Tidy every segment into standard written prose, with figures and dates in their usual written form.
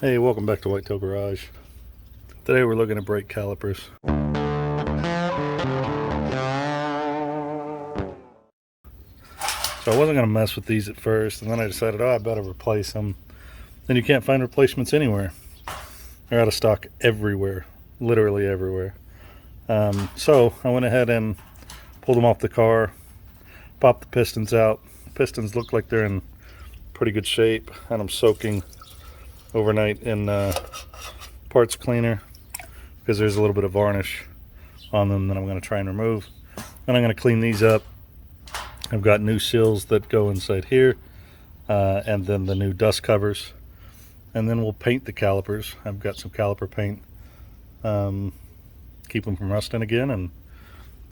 Hey, welcome back to Whitetail Garage. Today we're looking at brake calipers. So I wasn't going to mess with these at first, and then I decided, oh, I better replace them. Then you can't find replacements anywhere. They're out of stock everywhere, literally everywhere. So I went ahead and pulled them off the car, popped the pistons out. The pistons look like they're in pretty good shape, and I'm soaking overnight in parts cleaner because there's a little bit of varnish on them that I'm going to try and remove. And I'm going to clean these up. I've got new seals that go inside here, and then the new dust covers, and then we'll paint the calipers. I've got some caliper paint, keep them from rusting again, and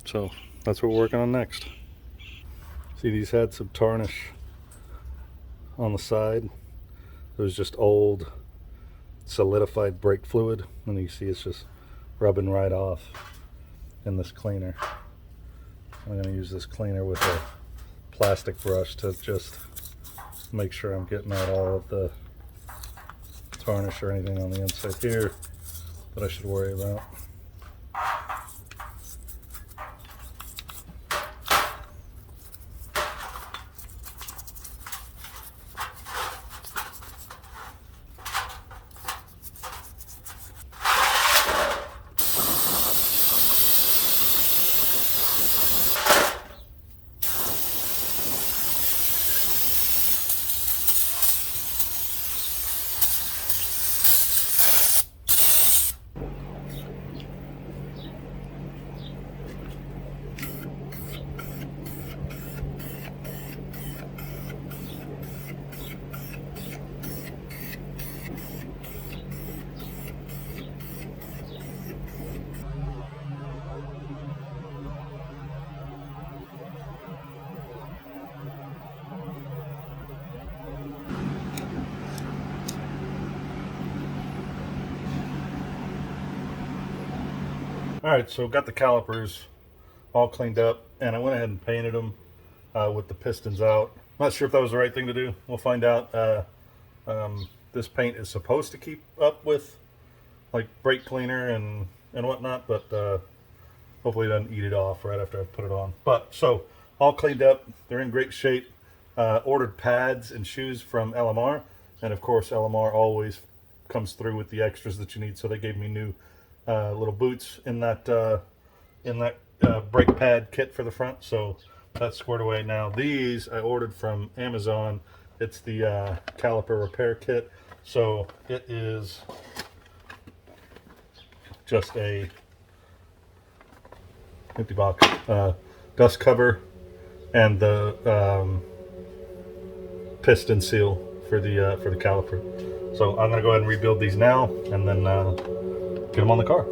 so that's what we're working on next. See, these had some tarnish on the side. It was just old solidified brake fluid, and you see it's just rubbing right off in this cleaner. I'm going to use this cleaner with a plastic brush to just make sure I'm getting out all of the tarnish or anything on the inside here that I should worry about. Alright, so got the calipers all cleaned up, and I went ahead and painted them with the pistons out. Not sure if that was the right thing to do. We'll find out. This paint is supposed to keep up with like brake cleaner and whatnot, but hopefully it doesn't eat it off right after I put it on. But so all cleaned up, they're in great shape. Ordered pads and shoes from LMR, and of course LMR always comes through with the extras that you need, so they gave me new little boots in that brake pad kit for the front, so that's squared away now. These I ordered from Amazon. It's the caliper repair kit, so it is just a empty box, dust cover, and the piston seal for the caliper. So I'm gonna go ahead and rebuild these now, and then get them on the car.